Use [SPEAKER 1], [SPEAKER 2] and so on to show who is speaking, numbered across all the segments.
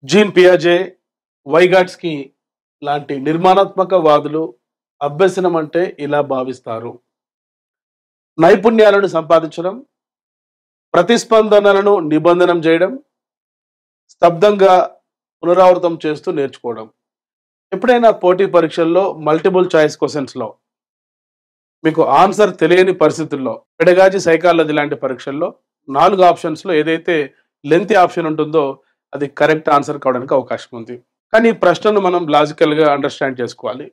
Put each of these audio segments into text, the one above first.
[SPEAKER 1] Gene పియాజే, వైగాట్స్కీ లాంటి నిర్మాణాత్మక వాదులు అభ్యసనం అంటే ఇలా భావిస్తారు. నైపుణ్యాలను సంపాదించడం, ప్రతిస్పందనలను నిబంధనం చేయడం, స్తబ్దంగా పునరావృతం చేస్తూ నేర్చుకోవడం. ఎప్పుడైనా పోటీ పరీక్షల్లో మల్టిపుల్ చాయిస్ క్వశ్చన్స్లో మీకు ఆన్సర్ తెలియని పరిస్థితుల్లో పెడగాజీ సైకాలజీ లాంటి పరీక్షల్లో 4 ఆప్షన్స్లో ఏదైతే లెంతీ ఆప్షన్ ఉంటుందో అది కరెక్ట్ ఆన్సర్ కావడానికి అవకాశం ఉంది. కానీ ఈ ప్రశ్నను మనం లాజికల్గా అండర్స్టాండ్ చేసుకోవాలి.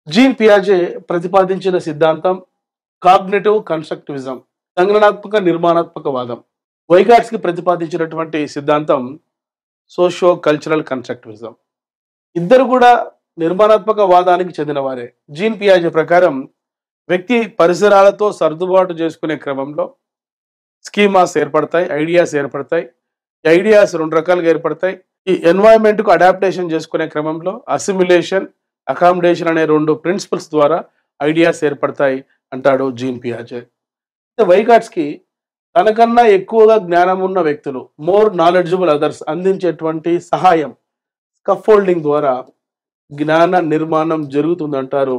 [SPEAKER 1] జీన్ పియాజే ప్రతిపాదించిన సిద్ధాంతం కాగ్నిటివ్ కన్స్ట్రక్టివిజం, సంజ్ఞానాత్మక నిర్మాణాత్మకవాదం. వైగాట్స్కీ ప్రతిపాదించినటువంటి సిద్ధాంతం సోషియో కల్చరల్ కన్స్ట్రక్టివిజం. ఇద్దరు కూడా నిర్మాణాత్మక వాదానికి చెందినవారే. జీన్ పియాజే ప్రకారం వ్యక్తి పరిసరాలతో సర్దుబాటు చేసుకునే క్రమంలో స్కీమాస్ ఏర్పడతాయి, ఐడియాస్ ఏర్పడతాయి. ఈ ఐడియాస్ 2 రకాలుగా ఏర్పడతాయి. ఈ ఎన్వైరన్మెంట్కు అడాప్టేషన్ చేసుకునే క్రమంలో అసిమిలేషన్, అకామిడేషన్ అనే 2 ప్రిన్సిపల్స్ ద్వారా ఐడియాస్ ఏర్పడతాయి అంటాడు జీన్ పియాజే. వైగాట్స్కీ తనకన్నా ఎక్కువగా జ్ఞానం ఉన్న వ్యక్తులు, మోర్ నాలెడ్జబుల్ అదర్స్ అందించేటువంటి సహాయం, స్కఫోల్డింగ్ ద్వారా జ్ఞాన నిర్మాణం జరుగుతుందంటారు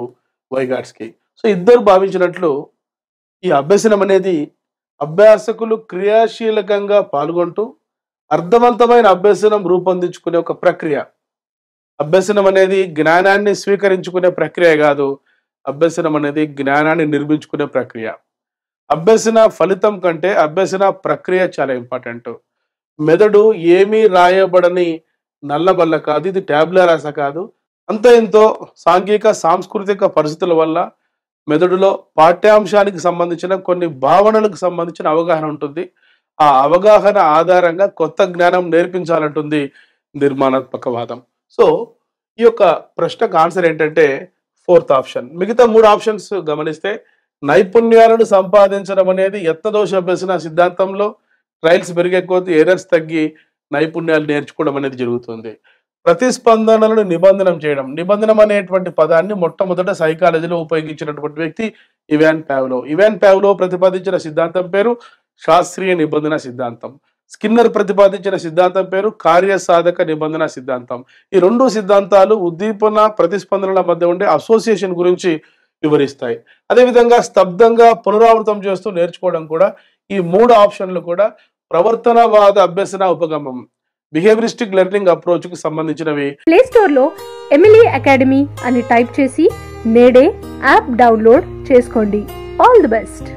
[SPEAKER 1] వైగాట్స్కీ. సో ఇద్దరు భావించినట్లు ఈ అభ్యసనం అనేది అభ్యాసకులు క్రియాశీలకంగా పాల్గొంటూ అర్థవంతమైన అభ్యసనం రూపొందించుకునే ఒక ప్రక్రియ. అభ్యసనం అనేది జ్ఞానాన్ని స్వీకరించుకునే ప్రక్రియ కాదు, అభ్యసనం అనేది జ్ఞానాన్ని నిర్మించుకునే ప్రక్రియ. అభ్యసన ఫలితం కంటే అభ్యసన ప్రక్రియ చాలా ఇంపార్టెంట్. మెదడు ఏమీ రాయబడని నల్లబల్ల కాదు, ఇది ట్యాబ్లా రాస కాదు. అంత ఎంతో సాంఘిక సాంస్కృతిక పరిస్థితుల వల్ల మెదడులో పాఠ్యాంశానికి సంబంధించిన కొన్ని భావనలకు సంబంధించిన అవగాహన ఉంటుంది. ఆ అవగాహన ఆధారంగా కొత్త జ్ఞానం నేర్పించాలంటుంది నిర్మాణాత్మకవాదం. సో ఈ యొక్క ప్రశ్నకు ఆన్సర్ ఏంటంటే 4th ఆప్షన్. మిగతా 3 ఆప్షన్స్ గమనిస్తే నైపుణ్యాలను సంపాదించడం అనేది యత్నదోష అభ్యసన సిద్ధాంతంలో ట్రయల్స్ పెరిగే కొద్దీ ఎర్రర్స్ తగ్గి నైపుణ్యాలు నేర్చుకోవడం అనేది జరుగుతుంది. ప్రతిస్పందనలను నిబంధనం చేయడం, నిబంధనం అనేటువంటి పదాన్ని మొట్టమొదట సైకాలజీలో ఉపయోగించినటువంటి వ్యక్తి ఇవాన్ పావ్లో. ఇవాన్ పావ్లో ప్రతిపాదించిన సిద్ధాంతం పేరు శాస్త్రీయ నిబంధన సిద్ధాంతం. స్కిన్నర్ ప్రతిపాదించిన సిద్ధాంతం పేరు కార్యసాధక నిబంధన సిద్ధాంతం. ఈ 2 సిద్ధాంతాలు ఉద్దీపన ప్రతిస్పందనల మధ్య ఉండే అసోసియేషన్ గురించి వివరిస్తాయి. అదేవిధంగా స్తబ్దంగా పునరావృతం చేస్తూ నేర్చుకోవడం కూడా ఈ 3 ఆప్షన్లు కూడా ప్రవర్తనవాద అభ్యసన ఉపగమం, బిహేవియరిస్టిక్ లెర్నింగ్ అప్రోచ్ కు సంబంధించినవి.
[SPEAKER 2] ప్లే స్టోర్ లో ఎమిలీ అకాడమీ అని టైప్ చేసి నేడే యాప్ డౌన్లోడ్ చేసుకోండి. All the best.